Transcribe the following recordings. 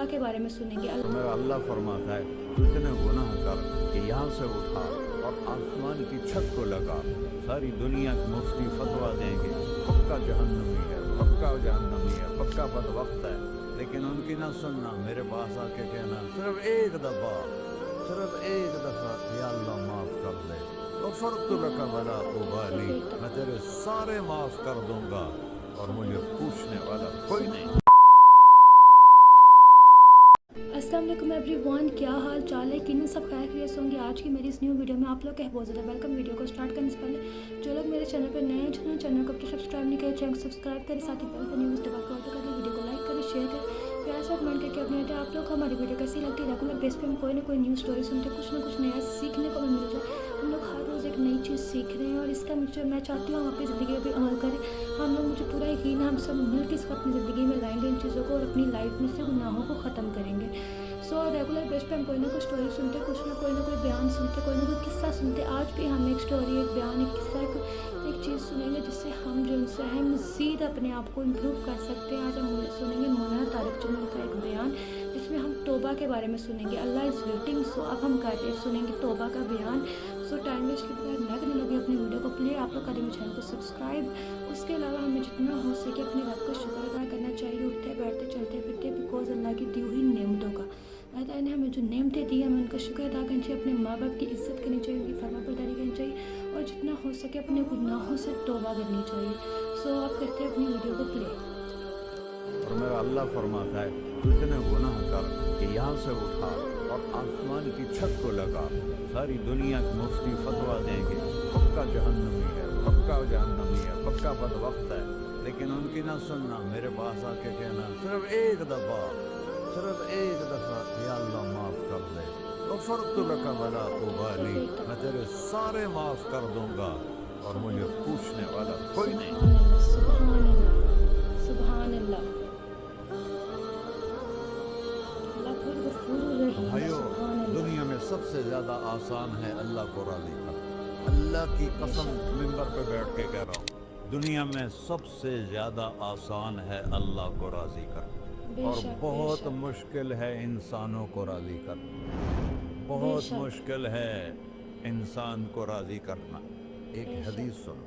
तौबा के बारे में सुनेंगे। तो मेरा अल्लाह फरमाता है तू इतने गुनाह कर कि यहाँ से उठा और आसमान की छत को लगा, सारी दुनिया के मुफ्ती फतवा देंगे पक्का जहन्नमी है, पक्का जहन्नमी है, पक्का बदवक्त है, लेकिन उनकी ना सुनना, मेरे पास आके कहना सिर्फ एक दफ़ा या अल्लाह माफ़ कर दे, गफ़रतु लका वला उबाली, मैं तेरे सारे माफ़ कर दूंगा और मुझे पूछने वाला कोई नहीं। अस्सलाम वालेकुम एवरीवन, क्या हाल चाल है? किन सब खैरियत होंगे। आज की मेरी इस न्यू वीडियो में आप लोग का बहुत ज़्यादा वेलकम। वीडियो को स्टार्ट करने से पहले जो लोग मेरे चैनल पर नए हैं, जिन्होंने चैनल को अब तक सब्सक्राइब नहीं किया, चैनल को सब्सक्राइब करें, साथ ही बेल पर न्यूज़ दबा कर ऑर्डर करें, वीडियो को लाइक करें, शेयर करें, प्यार से कमेंट करके अपने आप लोग को हमारी वीडियो कैसी लगती है। रेगुलर बेस पे हम कोई ना कोई न्यूज़ स्टोरी सुनते, कुछ ना कुछ नया सीखने को मिल जाए। हम लोग हर रोज़ एक नई चीज़ सीख रहे हैं और इसका मुझे मैं चाहती हूँ हम अपनी ज़िंदगी में भी अमल करें। हम लोग, मुझे पूरा यकीन है, हम सब मिलकर इसको अपनी ज़िंदगी में लाएंगे इन चीज़ों को और अपनी लाइफ में से गुनाहों को ख़त्म करेंगे। सो रेगुलर बेस पे हम कोई ना कोई स्टोरी सुनते, कुछ ना कोई बयान सुनते, कोई ना कोई किस्सा सुनते। आज भी हम एक स्टोरी, एक बयान, एक किस्सा, एक चीज़ सुनेंगे जिससे हम जो उनसे है मज़ीद अपने आप को इम्प्रूव कर सकते हैं। आज हम सुनेंगे मौलाना तारिक जमील का एक बयान जिसमें हम तौबा के बारे में सुनेंगे। अल्लाह इज़ वेटिंग। सो अब हम सुनेंगे तौबा का बयान। सो टाइम वेस्ट के बगैर मैं करने लगी अपनी वीडियो को प्ले। आप लोग करें मेरे चैनल को सब्सक्राइब। उसके अलावा हमें जितना हो सके अपने रब का शुक्र अदा करना चाहिए, उठते बैठते चलते फिरते, बिकॉज अल्लाह की दी हुई नेमतों का, अल्लाह ने हमें जो नेमतें दी हमें उनका शुक्र अदा करना चाहिए। अपने माँ बाप की इज़्ज़त करनी चाहिए, उनकी फर्माबरदारी करनी चाहिए और जितना हो सके अपने गुनाहों से तौबा करनी चाहिए। सो अब करते हैं अपनी वीडियो को प्ले। और मेरा अल्लाह फरमाता है तू इतने गुनाह कर कि यहाँ से उठा और आसमान की छत को लगा, सारी दुनिया के मुफ्ती फतवा देंगे पक्का जहन्नमी है, पक्का जहन्नमी है, पक्का बदवक्त है, लेकिन उनकी ना सुनना, मेरे पास आके कहना सिर्फ एक दफ़ा या अल्लाह माफ़ कर दे, गफ़रतु लका वला उबाली, मैं तेरे सारे माफ़ कर दूंगा और मुझे पूछने वाला कोई नहीं। सुभान अल्लाह, सुभान अल्लाह। भाइयों, दुनिया में सबसे ज़्यादा आसान है अल्लाह को राज़ी करना। अल्लाह की कसम मिंबर पे बैठ के कह रहा हूँ, दुनिया में सबसे ज़्यादा आसान है अल्लाह को राज़ी करना और बहुत मुश्किल है इंसानों को राज़ी करना। बहुत मुश्किल है इंसान को राज़ी करना। एक हदीस सुनो,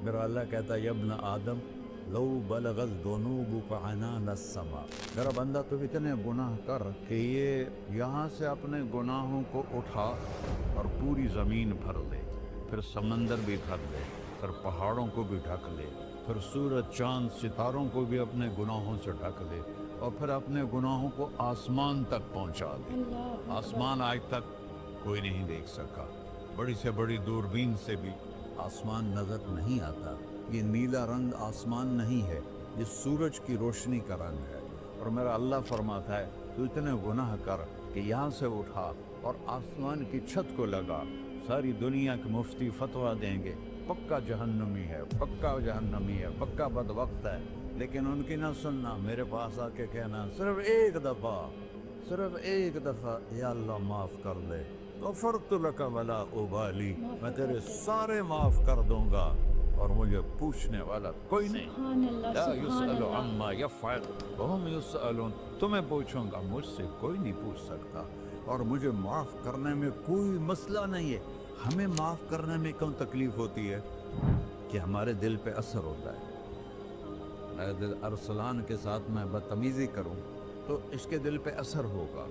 मेरा अल्लाह कहता है यब्न आदम लो बलगल दुनूबुका अनान अस्समा, मेरा बंदा तो इतने गुनाह कर कि ये यहाँ से अपने गुनाहों को उठा और पूरी ज़मीन भर ले, फिर समंदर भी भर ले, फिर पहाड़ों को भी ढक ले, फिर सूरज चाँद सितारों को भी अपने गुनाहों से ढक ले और फिर अपने गुनाहों को आसमान तक पहुँचा दे। आसमान आज तक कोई नहीं देख सका, बड़ी से बड़ी दूरबीन से भी आसमान नज़र नहीं आता। ये नीला रंग आसमान नहीं है, ये सूरज की रोशनी का रंग है। और मेरा अल्लाह फरमाता है तू इतने गुनाह कर कि यहाँ से उठा और आसमान की छत को लगा, सारी दुनिया के मुफ्ती फतवा देंगे पक्का जहन्नमी है, पक्का जहन्नमी है, पक्का बदवक्त है, लेकिन उनकी ना सुनना, मेरे पास आके कहना सिर्फ एक दफ़ा या अल्लाह माफ़ कर दे, गफ़रतु लका वला उबाली, मैं तेरे सारे माफ़ कर दूंगा और मुझे पूछने वाला कोई नहीं। ला युसअलु अम्मा यफ़अल वहुम युसअलून, तुम्हें पूछूंगा, मुझसे कोई नहीं पूछ सकता और मुझे माफ़ करने में कोई मसला नहीं है। हमें माफ़ करने में क्यों तकलीफ़ होती है कि हमारे दिल पे असर होता है। मेरे दिल अरसलान के साथ मैं बदतमीज़ी करूं तो इसके दिल पे असर होगा,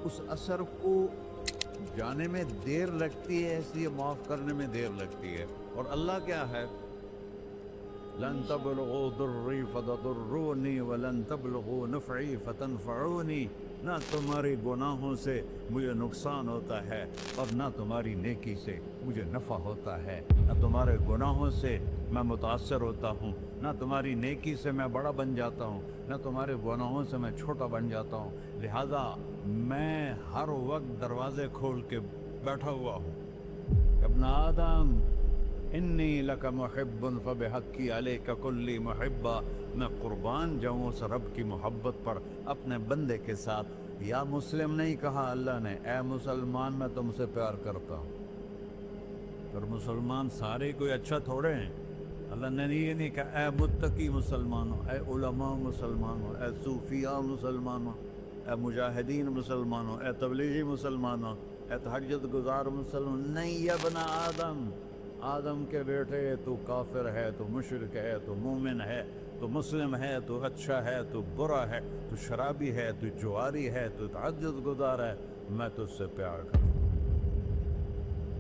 उस असर को जाने में देर लगती है, इसलिए माफ़ करने में देर लगती है। और अल्लाह क्या है, लन तबलगू दुर्री फतदुर्रूनी वलन तबलगू नफ़ई फतनफ़ऊनी, ना तुम्हारे गुनाहों से मुझे नुकसान होता है और ना तुम्हारी नेकी से मुझे नफ़ा होता है। ना तुम्हारे गुनाहों से मैं मुतासर होता हूँ, ना तुम्हारी नेकी से मैं बड़ा बन जाता हूँ, ना तुम्हारे गुनाहों से मैं छोटा बन जाता हूँ। लिहाजा मैं हर वक्त दरवाज़े खोल के बैठा हुआ हूँ। इब्न आदम इन्नी लका मुहिब्बुन फबिहक्की अलैका कुल्ली मुहिब्बा, मैं कुर्बान जाऊँ उस रब की मोहब्बत पर अपने बंदे के साथ। या मुस्लिम नहीं कहा अल्लाह ने, ए मुसलमान मैं तुमसे प्यार करता हूँ। पर मुसलमान सारे कोई अच्छा थोड़े हैं। अल्लाह ने ये नहीं कहा ए मुत्तकी मुसलमानों, ए उलमा मुसलमानों, ए सूफिया मुसलमानों। اے مجاہدین مسلمانوں، اے تبلیغی مسلمانوں، اے تہجد گزار مسلمان، نہیں یا ابن آدم، آدم کے بیٹے، تو کافر ہے، تو مشرک ہے، تو مومن ہے، تو مسلم ہے، تو اچھا ہے، تو برا ہے، تو شرابی ہے، تو جواری ہے، تو تہجد گزار ہے، میں تجھ سے پیار کرتا ہوں،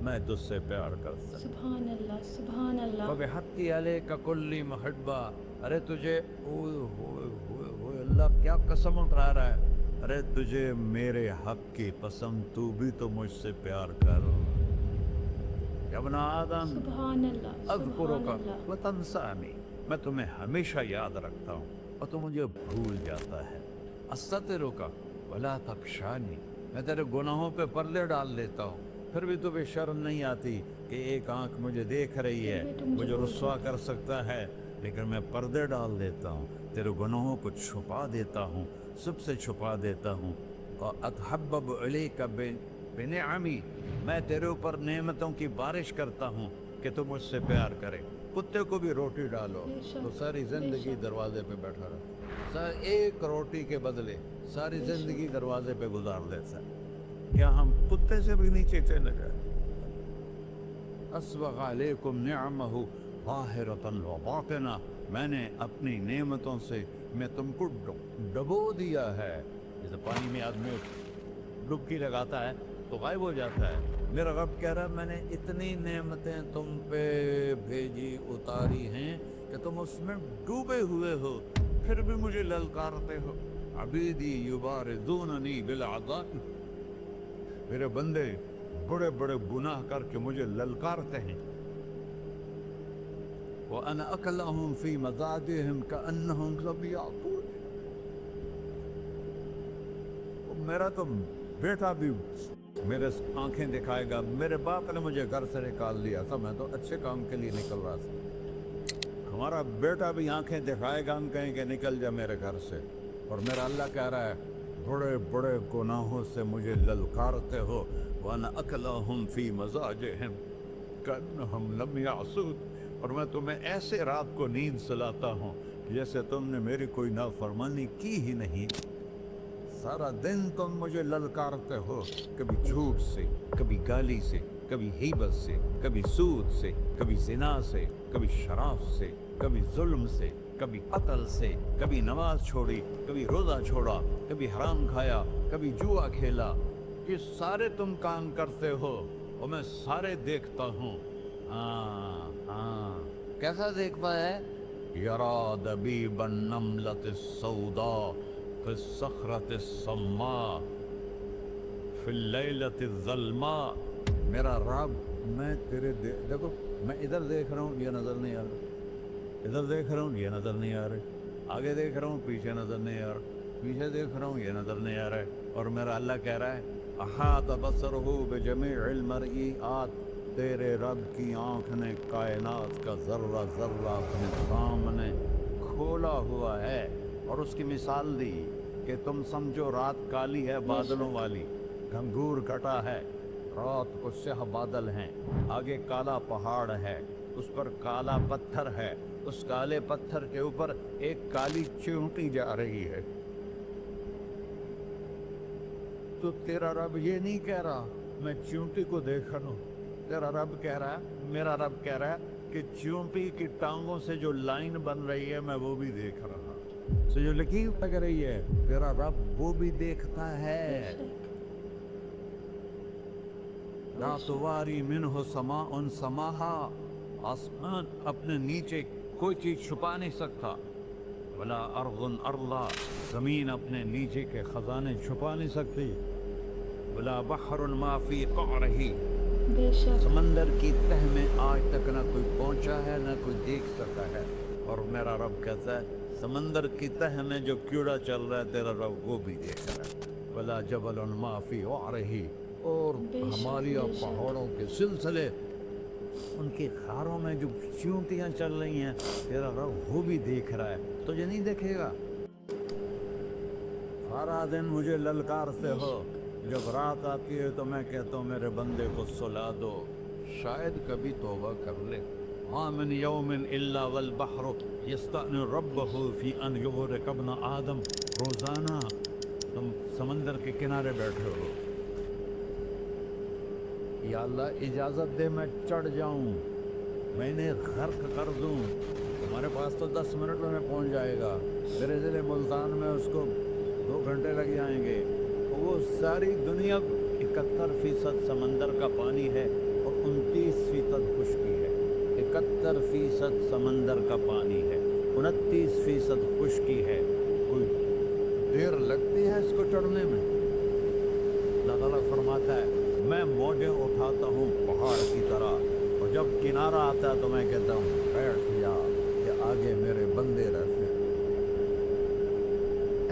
میں تجھ سے پیار کرتا ہوں۔ سبحان اللہ، سبحان اللہ۔ فَبِحَقِّ عَلَيْكَ كُلِّ مُحِبًّا، ارے تجھے اوہ اللہ کیا قسم اٹھا رہا ہے، ارے تجھے میرے حق کی قسم، تو بھی تو مجھ سے پیار کر، یا ابن آدم سبحان اللہ، سبحان اذکرک اللہ۔ وتنسانی، میں تمہیں ہمیشہ یاد رکھتا ہوں اور تو مجھے بھول جاتا ہے، استترک ولا تخشانی، میں تیرے گناہوں پہ پردے ڈال دیتا ہوں، پھر بھی تمہیں شرم نہیں آتی کہ ایک آنکھ مجھے دیکھ رہی ہے، مجھے رسوا کر سکتا ہے، لیکن میں پردے ڈال دیتا ہوں، تیرے گناہوں کو چھپا دیتا ہوں، سب سے چھپا دیتا ہوں، اور اتحبب الیک بنعمی، میں تیرے اوپر نعمتوں کی بارش کرتا ہوں کہ تم مجھ سے پیار کرے، کتے کو بھی روٹی ڈالو تو ساری زندگی دروازے پہ بیٹھا رہتا، ایک روٹی کے بدلے ساری زندگی دروازے پہ گزار دیتا ہے، کیا ہم کتے سے بھی نیچے چلے گئے؟ اسبغ علیکم نعمہ ظاہرۃ و باطنہ، میں نے اپنی نعمتوں سے میں تم کو ڈبو دیا ہے، جیسے پانی میں آدمی ڈبکی لگاتا ہے تو غائب ہو جاتا ہے، میرا رب کہہ رہا ہے میں نے اتنی نعمتیں تم پہ بھیجی اتاری ہیں کہ تم اس میں ڈوبے ہوئے ہو، پھر بھی مجھے للکارتے ہو، عبیدی یبارزوننی بالعذاب، میرے بندے بڑے بڑے گناہ کر کے مجھے للکارتے ہیں، وَأَنَا أَكْلَهُمْ فِي مَزَاجِهِمْ كَأَنَّهُمْ ظَبِيَّةٌ، میرا تو بیٹا بھی میرے آنکھیں دکھائے گا، میرے باپ نے مجھے گھر سے نکال دیا تھا، میں تو اچھے کام کے لیے نکل رہا تھا، ہمارا بیٹا بھی آنکھیں دکھائے گا، ہم کہیں کہ نکل جا میرے گھر سے، اور میرا اللہ کہہ رہا ہے بڑے بڑے گناہوں سے مجھے للکارتے ہو، وَأَنَا أَكْلَهُمْ فِي مَزَاجِهِمْ كَأَنَّهُمْ لَمْ يَعْصُونِ، اور میں تمہیں ایسے رات کو نیند سلاتا ہوں جیسے تم نے میری کوئی نافرمانی کی ہی نہیں، سارا دن تم مجھے للکارتے ہو، کبھی جھوٹ سے، کبھی گالی سے، کبھی غیبت سے، کبھی سود سے، کبھی زنا سے، کبھی شراب سے، کبھی ظلم سے، کبھی قتل سے، کبھی نماز چھوڑی، کبھی روزہ چھوڑا، کبھی حرام کھایا، کبھی جوا کھیلا، یہ سارے تم کام کرتے ہو اور میں سارے دیکھتا ہوں، ہاں ہاں، کیسا دیکھ پایا ہے؟ یرا دبیب النملۃ السوداء فی الصخرۃ الصماء فی اللیلۃ الظلماء، میرا رب میں تیرے دیکھو میں ادھر دیکھ رہا ہوں یہ نظر نہیں آ رہا، ادھر دیکھ رہا ہوں یہ نظر نہیں آ رہا، آگے دیکھ رہا ہوں پیچھے نظر نہیں آ رہا، پیچھے دیکھ رہا ہوں یہ نظر نہیں آ رہا ہے، اور میرا اللہ کہہ رہا ہے احاط بصرہ بجمیع المرئیات، تیرے رب کی آنکھ نے کائنات کا ذرہ ذرہ اپنے سامنے کھولا ہوا ہے، اور اس کی مثال دی کہ تم سمجھو رات کالی ہے بادلوں والی، گھنگور گھٹا ہے، رات کو سیاہ بادل ہیں، آگے کالا پہاڑ ہے، اس پر کالا پتھر ہے، اس کالے پتھر کے اوپر ایک کالی چیونٹی جا رہی ہے، تو تیرا رب یہ نہیں کہہ رہا میں چیونٹی کو دیکھ رہا ہوں، تیرا رب کہہ رہا ہے، میرا رب کہہ رہا ہے کہ چیونٹی کی ٹانگوں سے جو لائن بن رہی ہے میں وہ بھی دیکھ رہا ہوں، سے جو لکیر لگ رہی ہے تیرا رب وہ بھی دیکھتا ہے، لا تواری منہ سماء سماہا، آسمان اپنے نیچے کوئی چیز چھپا نہیں سکتا، ولا ارض ارضا، زمین اپنے نیچے کے خزانے چھپا نہیں سکتی، ولا بحر ما فی قعرہ، سمندر کی تہ میں آج تک نہ کوئی پہنچا ہے نہ کوئی دیکھ سکا ہے، اور میرا رب کہتا ہے سمندر کی تہ میں جو کیڑا چل رہا ہے تیرا رب وہ بھی دیکھ رہا ہے، ولا جبل ما فی وعرہ، اور ہمالیہ پہاڑوں کے سلسلے ان کی خاروں میں جو چیونٹیاں چل رہی ہیں تیرا رب وہ بھی دیکھ رہا ہے، تجھے نہیں دیکھے گا؟ سارا دن مجھے للکارتے ہو، جب رات آتی ہے تو میں کہتا ہوں میرے بندے کو سلا دو، شاید کبھی توبہ کر لے، ما من یوم الا والبحر یستأن ربہ فی ان یغرق ابن آدم، روزانہ तुम समंदर के किनारे बैठे हो, या अल्लाह इजाज़त दे मैं चढ़ जाऊं, मैं इन्हें गर्क कर दूं। तुम्हारे पास तो 10 मिनट में पहुंच जाएगा, मेरे ज़िले मुल्तान में उसको 2 घंटे लग जाएंगे। वो सारी दुनिया 71% समंदर का पानी है और 29% खुश्की है। 71% समंदर का पानी है, 29% खुश्की है। कोई देर लगती है इसको चढ़ने में? अल्लाह ताला फरमाता है मैं मौजें उठाता हूँ पहाड़ की तरह, और जब किनारा आता है तो मैं कहता हूँ बैठ जा, कि आगे मेरे बंदे रहते हैं।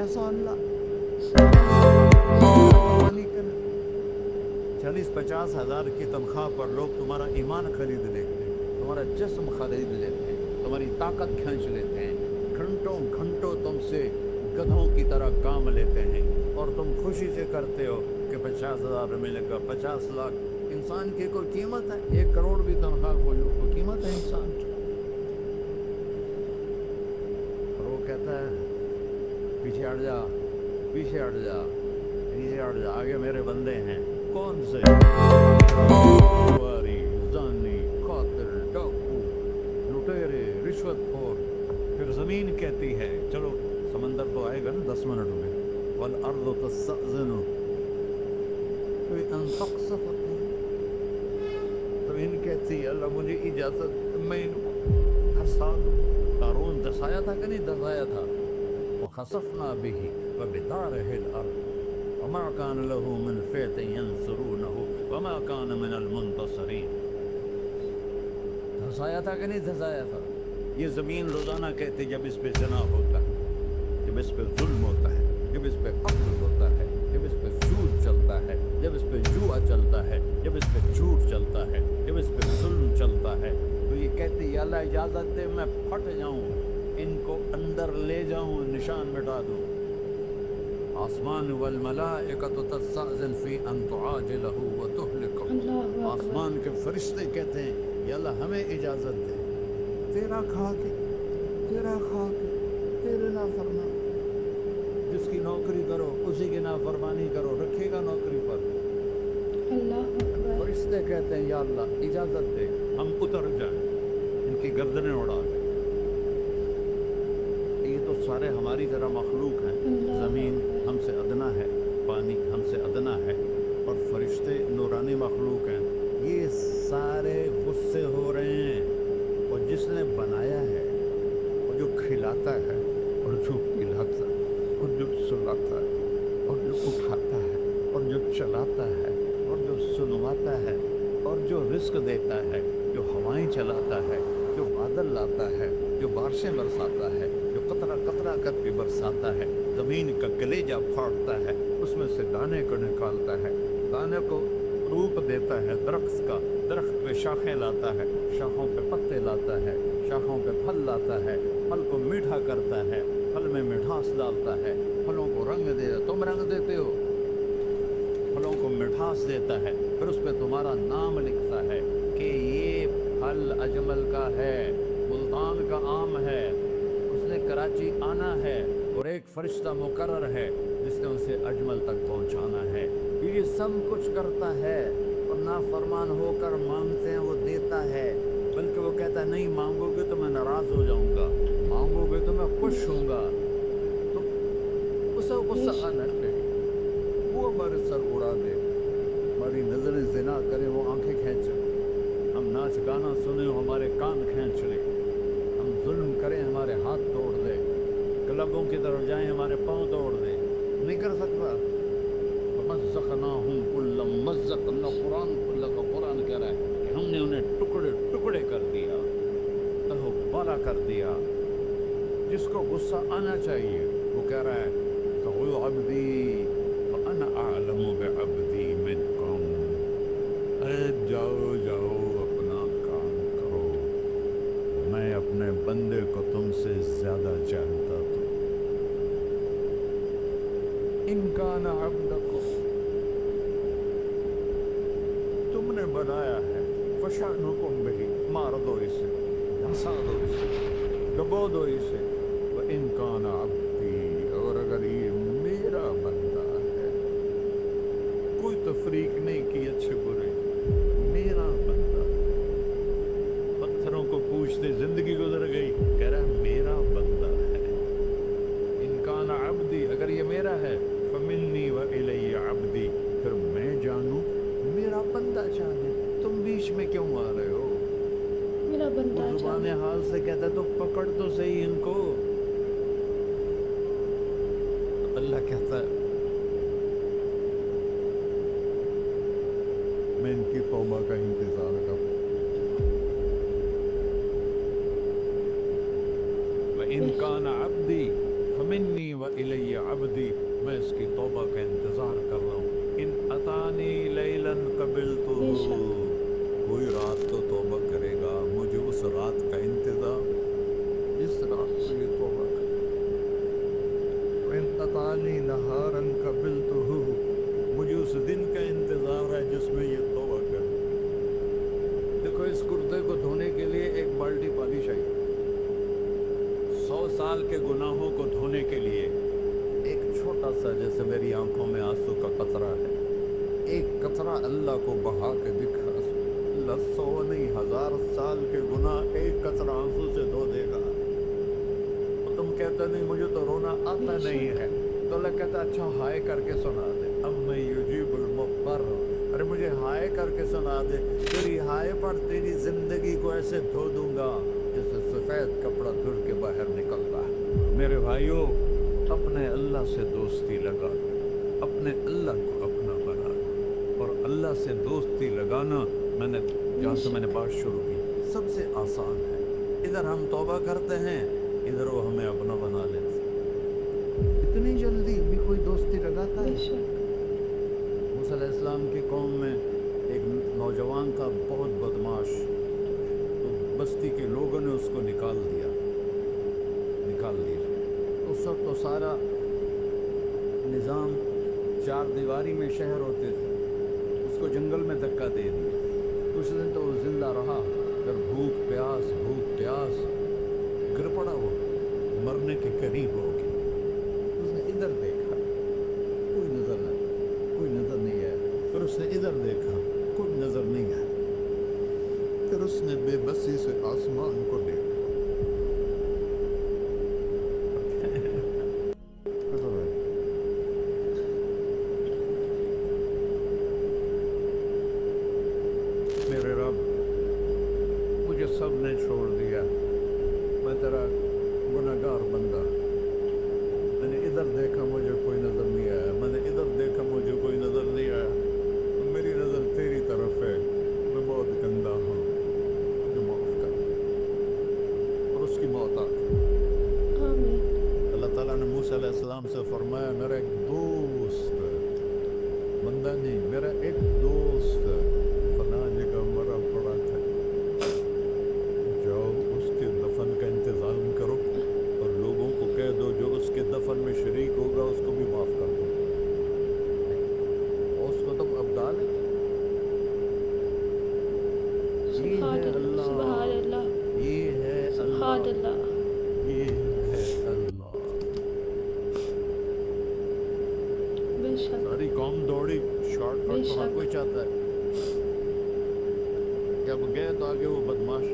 ऐसा अल्लाह 40-50 हज़ार की तनख्वाह पर लोग तुम्हारा ईमान खरीद लेते हैं, तुम्हारा जिस्म खरीद लेते हैं, तुम्हारी ताकत खींच लेते हैं, घंटों घंटों तुमसे गधों की तरह काम लेते हैं, और तुम खुशी से करते हो कि 50,000 मिलेगा, 50 लाख। इंसान की कोई कीमत है? 1 करोड़ भी तनख्वाह कोई कीमत है इंसान की? और वो कहता है पीछे हट जा, पीछे हट जा, पीछे हट जा, आगे मेरे बंदे हैं। कौन से? वारी, जानी, कातिल, डाकू, लुटेरे, रिश्वतखोर। फिर ज़मीन कहती है चलो, समंदर तो आएगा ना 10 मिनट में। वल अर्ज़ु तस्तअज़िनु फ़अन तक़सिफ़, ज़मीन कहती है अल्लाह मुझे इजाज़त, मैं इनको धंसा दूँ। कारून धंसाया था कि नहीं धंसाया था? वख़सफ़ना बिही व बिदारिहिल अर्ज़ वमा कान लहू मिन फ़िअतिन यंसुरूनहु वमा कान मिनल मुंतसिरीन। धंसाया था कि नहीं धंसाया था? ये ज़मीन रोज़ाना कहती जब इस पे ज़िना होता है, जब इस पे जुल्म होता है, जब इस पे कत्ल होता है, जब इस पे सूद चलता है, जब इस पे जुआ चलता है, जब इस पे झूठ चलता है, जब इस पे जुल्म चलता है, तो ये कहती या अल्लाह इजाज़त दे मैं फट जाऊँ, इनको अंदर ले जाऊँ, निशान मिटा दूँ। आसमान वल मलाइकतु तस्तअज़िन फ़ी अन तुआजिलहु व तुहलिकहु। आसमान के फरिश्ते कहते हैं या अल्लाह हमें इजाज़त दे, तेरा खा के तेरे नाफरमान, जिसकी नौकरी करो उसी की नाफरमानी करो, रखेगा नौकरी पर। अल्लाह अकबर। फरिश्ते कहते हैं या अल्लाह इजाज़त दे हम उतर जाएं, इनकी गर्दनें उड़ा दें। ये तो सारे हमारी तरह मखलूक हैं। ज़मीन हमसे अदना है, पानी हमसे अदना है, और फरिश्ते नूरानी मखलूक हैं। ये सारे गुस्से हो रहे हैं, और जिसने बनाया है, और जो खिलाता है, और जो पिलाता है, और जो सुलाता है, और जो उठाता है, और जो चलाता है, और जो सुनवाता है, और जो रिस्क देता है, जो हवाएं चलाता है, जो बादल लाता है, जो बारिशें बरसाता है, जो कतरा कतरा करके बरसाता है, ज़मीन का कलेजा फाड़ता है, उसमें से दाने को निकालता है, दाने को रूप देता है दरख्त का, दरख्त पे शाखें लाता है, शाखों पे पत्ते लाता है, शाखों पे फल लाता है, फल को मीठा करता है, फल में मिठास डालता है, फलों को रंग दे, तुम रंग देते हो, फलों को मिठास देता है, फिर उस पर तुम्हारा नाम लिखता है कि ये फल अजमल का है, मुल्तान का आम है, उसने कराची आना है, और एक फरिश्ता मुकर्रर है जिसने उसे अजमल तक पहुंचाना है। ये सब कुछ करता है, और नाफरमान होकर मांगते हैं वो देता है, बल्कि वो कहता है नहीं मांगोगे तो मैं नाराज़ हो जाऊंगा, मांगोगे तो मैं खुश होऊंगा। तो उसे गुस्सा आना चाहिए, वो हमारे सर उड़ा दे, हमारी नज़रें ज़िना करे, वो आंखें खींचे, हम नाच गाना सुने हमारे कान खींच ले, हम जुल्म करें हमारे हाथ तोड़ दे, क्लबों की तरफ जाएं हमारे पाँव तोड़ दे, नहीं कर सकता। मज़्ज़क़नाहुम कुल्ल मज़्ज़क़, कुरान कह रहा है कि हमने उन्हें टुकड़े टुकड़े कर दिया, तहो बाला कर दिया। जिसको गुस्सा आना चाहिए वो कह रहा है कहुल अब्दी अना आलमु बिअब्दी मिनकुम, अरे जाओ जाओ अपना काम करो, मैं अपने बंदे को तुमसे ज़्यादा जानता हूँ। इनकान अब्दकुम, तुमने बनाया है, फशानुकुम बिही, मार दो इसे, धंसा दो इसे, डबो दो इसे, व इनकान अब्दी, और अगर ये मेरा बंदा تیرا ہے فمنی و الی عبدی، پھر میں جانوں میرا بندہ جانے، تم بیچ میں کیوں آ رہے ہو؟ میرا بندہ وہ زبان جانے. حال سے کہتا ہے تو پکڑ تو صحیح ان کو. اللہ کہتا ہے میں ان کی توبہ کا انتظار کروں. وَإِن كَانَ عَبْدِي فَمِنِّي وَإِلَيَّ عَبْدِي، میں اس کی توبہ کا انتظار کر رہا ہوں. ان اتانی لیلا قبلتہ، کوئی رات تو توبہ کرے گا، مجھے اس رات کا انتظار، اس رات کو یہ توبہ کرے. وَإِن أَطَانِي نَهَارًا قَبِلْتُهُ، مجھے اس دن کا انتظار ہے جس میں یہ توبہ کرے. دیکھو اس کرتے کو دھونے کے لیے ایک بالٹی پانی چاہیے. 100 سال کے گناہوں کو دھونے کے لیے ایک چھوٹا سا، جیسے میری آنکھوں میں آنسو کا قطرہ ہے، ایک قطرہ اللہ کو بہا کے دکھا، اللہ 100 نہیں 1000 سال کے گناہ ایک قطرہ آنسو سے دھو دے گا. تم کہتے نہیں مجھے تو رونا آتا نہیں ہے، تو اللہ کہتا اچھا ہائے کر کے سنا دے. اَمَّن يُجِيبُ الْمُضْطَرَّ، ارے مجھے ہائے کر کے سنا دے، تیری ہائے پر تیری زندگی کو ایسے دھو دوں گا جیسے سفید کپڑا دھل کے باہر نکلتا ہے. میرے بھائیوں، اپنے اللہ سے دوستی لگا لو، اپنے اللہ کو اپنا بنا لو. اور اللہ سے دوستی لگانا، جہاں سے میں نے بات شروع کی، سب سے آسان ہے. ادھر ہم توبہ کرتے ہیں، ادھر وہ ہمیں اپنا بنا لیتے. اتنی جلدی بھی کوئی دوستی لگاتا ہے؟ موسیٰ علیہ السلام کی قوم میں ایک نوجوان تھا بہت بدماش، تو بستی کے لوگوں نے اس کو نکال دیا. اس وقت تو سارا نظام 4 دیواری میں شہر ہوتے تھے، اس کو جنگل میں دھکا دے دیا. کچھ دن تو وہ زندہ رہا، پھر بھوک پیاس گر پڑا، وہ مرنے کے قریب ہو گیا. اس نے ادھر دیکھا، کوئی نظر نہیں ہے. پھر اس نے ادھر دیکھا، کوئی نظر نہیں ہے. پھر اس نے بے بسی سے آسمان کو دیکھا. میرے رب، مجھے سب نے چھوڑ دیا، میں تیرا گنہگار بندہ. میں نے ادھر دیکھا مجھے کوئی نظر نہیں آیا، میں نے ادھر دیکھا مجھے کوئی نظر نہیں آیا. میری نظر تیری طرف ہے، میں بہت گندا ہوں، مجھے معاف کر. اور اس کی موت آ گئی. اللہ تعالیٰ نے موسیٰ علیہ السلام سے فرمایا میرا ایک دوست، بندہ نہیں، میرا ایک دوست فلاں جگہ مرا پڑا تھا، جاؤ اس کے دفن کا انتظام کرو اور لوگوں کو کہہ دو جو اس کے دفن میں شریک ہوگا اس کو بھی معاف کر دو. اور اس کو تم اب ڈالے. یہ ہے اللہ، یہ ہے اللہ، یہ ہے اللہ. ساری قوم دوڑی، شارٹ کٹ تو ہر کوئی چاہتا ہے. جب گئے تو آگے وہ بدماش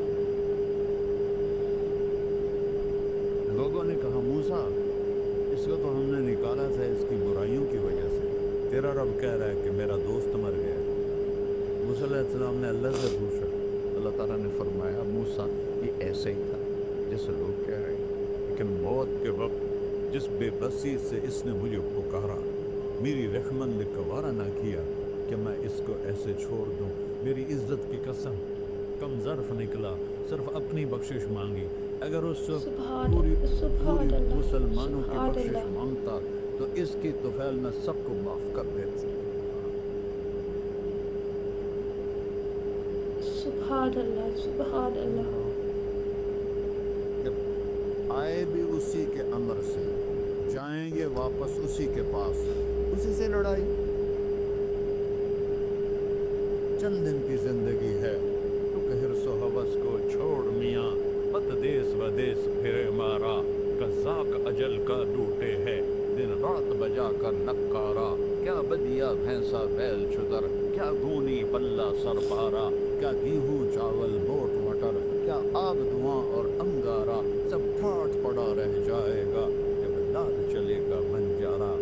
لوگوں نے کہا موسیٰ اس کو تو ہم نے نکالا تھا اس کی برائیوں کی وجہ سے، تیرا رب کہہ رہا ہے کہ میرا دوست مر گیا. موسیٰ علیہ السلام نے اللہ سے پوچھا، اللہ تعالیٰ نے فرمایا موسیٰ یہ ایسے ہی تھا جیسے لوگ کہہ رہے ہیں، لیکن موت کے وقت جس بے بسی سے اس نے مجھے پکارا، میری رحمت نے گوارا نہ کیا کہ میں اس کو ایسے چھوڑ دوں. میری عزت کی قسم، کم ظرف نکلا، صرف اپنی بخشش مانگی. اگر اس پوری مسلمانوں کی بخشش مانگتا تو اس کی طفیل میں سب کو معاف کر دیتا. سبحان اللہ. جب آئے بھی اسی کے امر سے، جائیں گے واپس اسی کے پاس، اسی سے لڑائی. چند دن کی زندگی ہے، تو کہ حرص و حوث کو چھوڑ میاں، مت دیس و دیس پھرے مارا، قذاق اجل کا ڈوٹے ہے، دن رات بجا کر نکارا. کیا بدیا بھینسا بیل چھتر، کیا گونی پلہ سر پارا، کیا گیہوں چاول موٹ مٹر، کیا آگ دھواں اور انگارا، سب ٹھاٹ پڑا رہ جائے گا جب لال چلے گا بنجارا.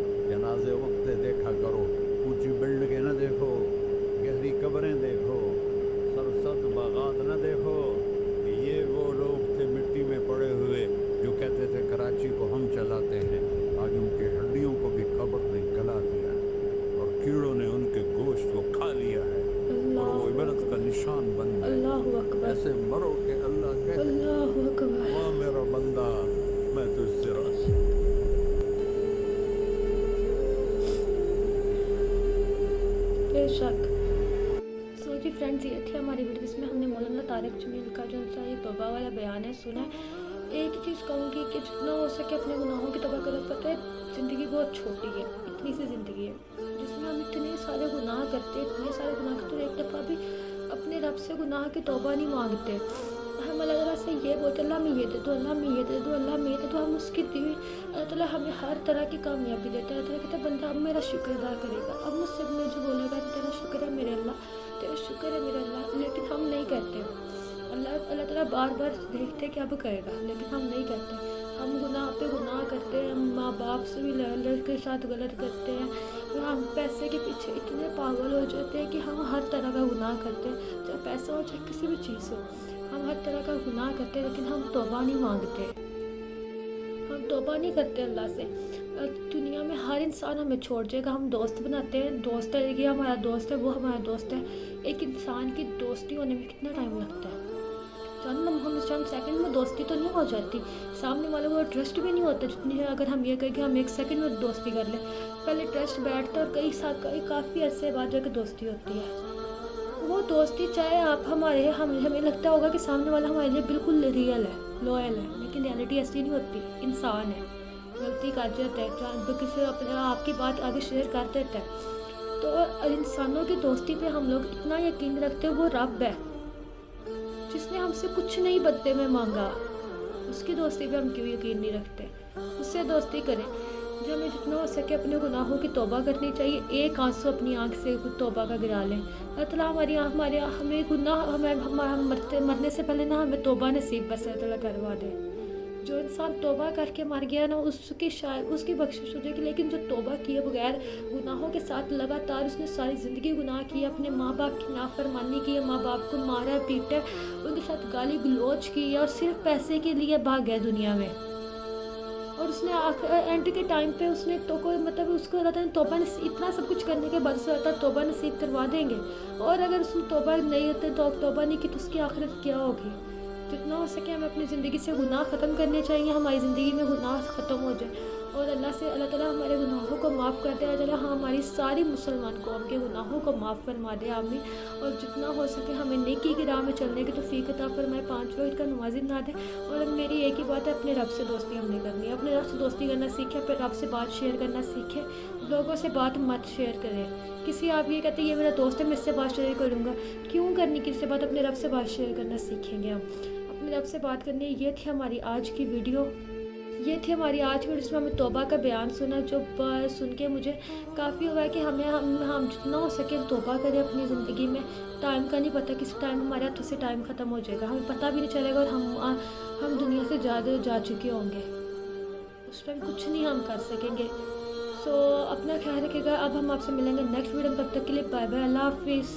बे शक। सो जी फ्रेंड्स, ये थी हमारी वीडियो जिसमें हमने मौलाना तारिक जमील का जो ये तौबा वाला बयान है सुना। एक ही चीज़ कहूँगी कि जितना हो सके अपने गुनाहों की तौबा करो। पता है ज़िंदगी बहुत छोटी है, इतनी सी ज़िंदगी है जिसमें हम इतने सारे गुनाह करते, इतने सारे गुनाह करते, एक दफ़ा भी अपने रब से गुनाह की तौबा नहीं मांगते। हम अल्लाह ताला से ये बोलते अल्लाह मैं ये दे दो, अल्लाह मैं ये दे दो, अल्लाह मैं ये दे दो। हम उसकी दी हुई अल्लाह ताला हमें हर तरह की कामयाबी देता है। अल्लाह ताला कहता है बंदा अब मेरा शुक्र अदा करेगा, अब मुझसे मुझे बोलेगा तेरा शुक्र है मेरे अल्लाह, तेरा शुक्र है मेरे अल्लाह। लेकिन हम नहीं करते। अल्लाह ताला बार बार देखते कि अब करेगा, लेकिन हम नहीं करते। हम गुनाह पे गुनाह करते हैं, हम माँ बाप से भी लड़ के साथ गलत करते हैं, हम पैसे के पीछे इतने पागल हो जाते हैं कि हम हर तरह का गुनाह करते हैं, चाहे पैसा हो चाहे किसी भी चीज़ हो। हम हर तरह का गुनाह करते हैं, लेकिन हम तौबा नहीं मांगते, हम तौबा नहीं करते अल्लाह से। दुनिया में हर इंसान हमें छोड़ जाएगा। हम दोस्त बनाते हैं, दोस्त है ये हमारा दोस्त है, वो हमारा दोस्त है। एक इंसान की दोस्ती होने में कितना टाइम लगता है जानना। हम चंद सेकंड में दोस्ती तो नहीं हो जाती, सामने वाले को ट्रस्ट भी नहीं होता जितनी है। अगर हम ये कहें कि हम एक सेकंड में दोस्ती कर लें, पहले ट्रस्ट बैठता है और काफ़ी अरसे बाद जाकर दोस्ती होती है। वो दोस्ती चाहे आप हमारे हमें लगता होगा कि सामने वाला हमारे लिए बिल्कुल रियल है, लॉयल है, लेकिन रियलिटी ऐसी नहीं होती। इंसान है, गलती कर जाता है, किसी अपने आपकी बात आगे शेयर कर देता है। तो इंसानों की दोस्ती पे हम लोग इतना यकीन रखते हैं। वो रब है जिसने हमसे कुछ नहीं बदले में मांगा, उसकी दोस्ती पे हम क्यों यकीन नहीं रखते। उससे दोस्ती करें। जो हमें जितना हो सके अपने गुनाहों की तौबा करनी चाहिए। एक आंसू अपनी आंख से तौबा का गिरा लें। अल्लाह ताला हमें गुनाह हम मरने से पहले ना हमें तौबा नसीब बस अल्लाह ताला करवा दे। जो इंसान तौबा करके मर गया ना उसकी शायद उसकी बख्शिश हो जाएगी, लेकिन जो तौबा किए बगैर गुनाहों के साथ लगातार उसने सारी ज़िंदगी गुनाह किया, अपने माँ बाप की नाफरमानी की, माँ बाप को मारा पीटा, उनके साथ गाली गलौज की और सिर्फ पैसे के लिए भाग गया दुनिया में। और उसने एंड के टाइम पे उसने तो कोई मतलब उसको तौबा इतना सब कुछ करने के बाद उसको तौबा नसीब करवा देंगे। और अगर उसने तौबा नहीं होते तो तौबा नहीं की तो उसकी आखिरत क्या होगी। जितना हो सके हमें अपनी ज़िंदगी से गुनाह ख़त्म करने चाहिए, हमारी ज़िंदगी में गुनाह ख़त्म हो जाए और अल्लाह ताला हमारे गुनाहों को माफ़ कर दे। अल्लाह हाँ हमारी सारी मुसलमान कौम के गुनाहों को माफ़ फरमा दे, आमीन। और जितना हो सके हमें नेकी की राह में चलने की तौफीक अता फरमाए, 5 वक्त का नमाज़ी बना दे। और अब मेरी एक ही बात है, अपने रब से दोस्ती हमने करनी है। अपने रब से दोस्ती करना सीखें, अपने रब से बात शेयर करना सीखें। लोगों से बात मत शेयर करें। किसी आप ये कहते हैं ये मेरा दोस्त है मैं इससे बात शेयर करूँगा, क्यों करनी किसी से बात। अपने रब से बात शेयर करना सीखेंगे हम, अपने रब से बात करनी है। ये थी हमारी आज की वीडियो, जिसमें हमें तौबा का बयान सुना, जो सुन के मुझे काफ़ी हुआ है कि हम जितना हो सके तौबा करें अपनी ज़िंदगी में। टाइम का नहीं पता, किस टाइम हमारे हाथों से टाइम ख़त्म हो जाएगा, हमें पता भी नहीं चलेगा और हम दुनिया से ज़्यादा जा चुके होंगे, उस टाइम कुछ नहीं हम कर सकेंगे। सो अपना ख्याल रखिएगा। अब हम आपसे मिलेंगे नेक्स्ट वीडियो में, तब तक के लिए बाय बाय, अल्लाह हाफिज़।